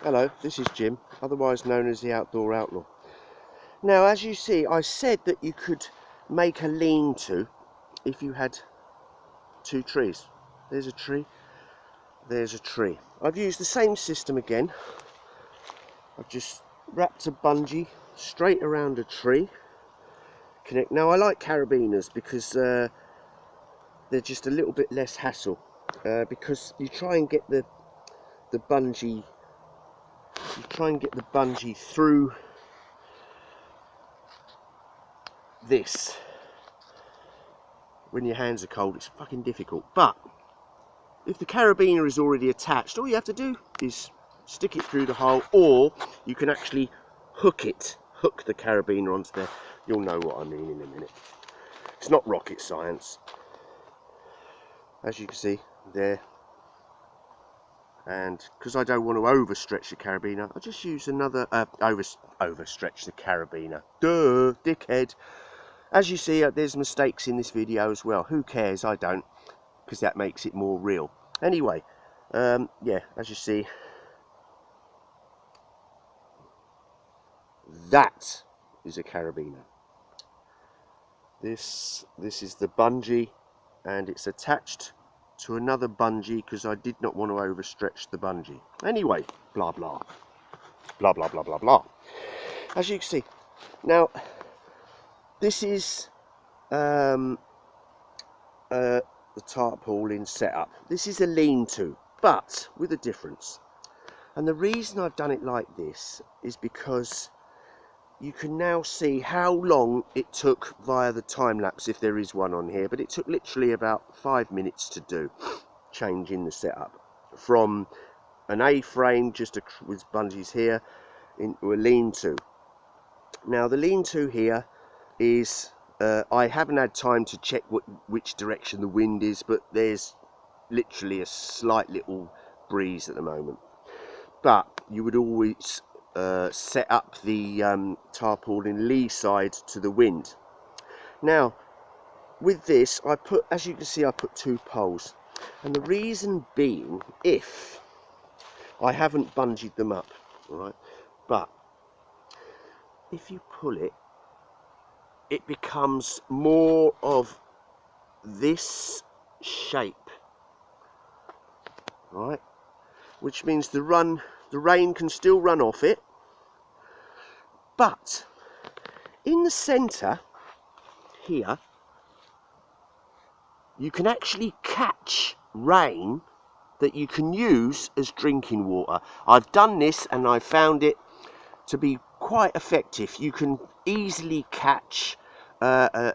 Hello, this is Jim, otherwise known as the Outdoor Outlaw. Now, as you see, I said that you could make a lean-to if you had two trees. There's a tree, there's a tree. I've used the same system again. I've just wrapped a bungee straight around a tree. Now, I like carabiners because they're just a little bit less hassle, because you try and get the bungee through this. When your hands are cold, it's fucking difficult. But if the carabiner is already attached, all you have to do is stick it through the hole, or you can actually hook the carabiner onto there. You'll know what I mean in a minute. It's not rocket science. As you can see there, and because I don't want to overstretch the carabiner, I just use another overstretch the carabiner. Duh, dickhead. As you see, there's mistakes in this video as well. Who cares? I don't, because that makes it more real. Anyway, yeah, as you see, that is a carabiner. This is the bungee, and it's attached to another bungee because I did not want to overstretch the bungee. Anyway, blah blah blah blah blah blah blah. As you can see, now this is the tarpaulin setup. This is a lean-to, but with a difference. And the reason I've done it like this is because you can now see how long it took via the time lapse, if there is one on here, but it took literally about 5 minutes to do, changing the setup from an A-frame just with bungees here into a lean-to. Now the lean-to here is, I haven't had time to check which direction the wind is, but there's literally a slight little breeze at the moment. But you would always set up the tarpaulin lee side to the wind. Now with this, as you can see, I put 2 poles, and the reason being, if I haven't bungeed them up, all right, but if you pull it, it becomes more of this shape, right? Which means the rain can still run off it, but in the centre here, you can actually catch rain that you can use as drinking water. I've done this and I found it to be quite effective. You can easily catch, you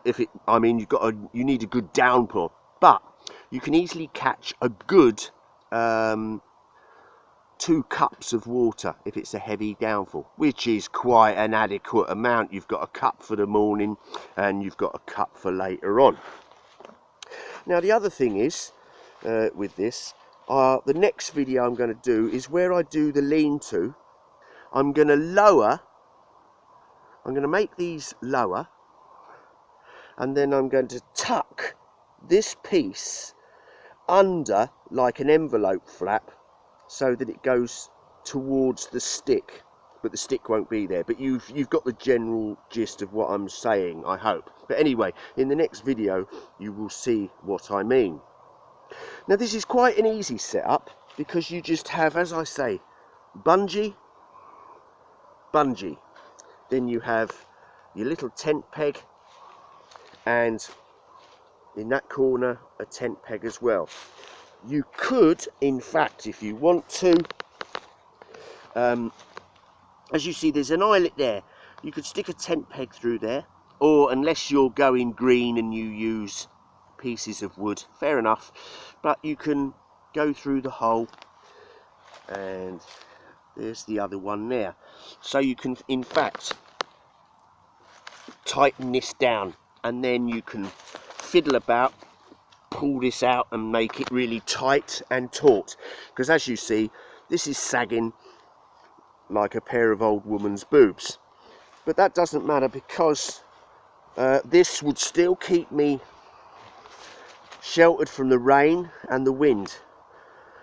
need a good downpour, but you can easily catch a good 2 cups of water if it's a heavy downfall, which is quite an adequate amount. You've got a cup for the morning and you've got a cup for later on. Now the other thing is, with this, the next video I'm going to do is where I do the lean-to. I'm going to make these lower, and then I'm going to tuck this piece under like an envelope flap so that it goes towards the stick, but the stick won't be there. But you've got the general gist of what I'm saying, I hope. But anyway, in the next video you will see what I mean. Now this is quite an easy setup because you just have, as I say, bungee, then you have your little tent peg, and in that corner a tent peg as well. You could, in fact, if you want to, as you see there's an eyelet there, you could stick a tent peg through there, or unless you're going green and you use pieces of wood, fair enough, but you can go through the hole, and there's the other one there. So you can, in fact, tighten this down, and then you can fiddle about, pull this out and make it really tight and taut, because as you see this is sagging like a pair of old woman's boobs. But that doesn't matter, because this would still keep me sheltered from the rain and the wind.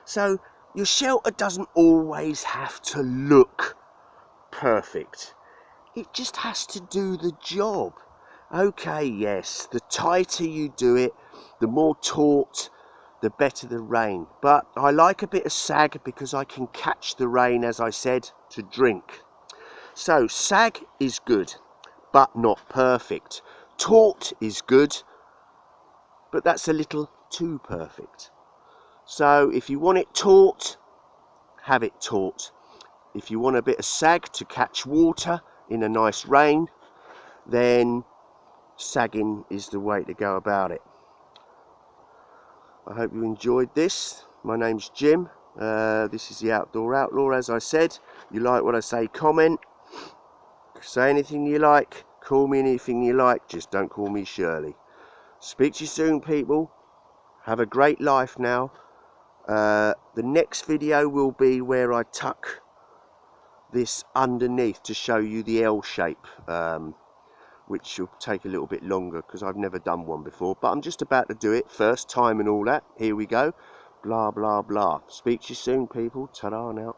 So Your shelter doesn't always have to look perfect. It just has to do the job. Okay, yes, the tighter you do it, the more taut, the better the rain. But I like a bit of sag because I can catch the rain, as I said, to drink. So sag is good, but not perfect. Taut is good, but that's a little too perfect. So if you want it taut, have it taut. If you want a bit of sag to catch water in a nice rain, then sagging is the way to go about it. I hope you enjoyed this. My name's Jim. This is the Outdoor Outlaw, as I said. You like what I say, comment. Say anything you like. Call me anything you like. Just don't call me Shirley. Speak to you soon, people. Have a great life now. The next video will be where I tuck this underneath to show you the L shape, which will take a little bit longer because I've never done one before, but I'm just about to do it, first time and all that. Here we go, blah blah blah. Speak to you soon, people. Ta-da now.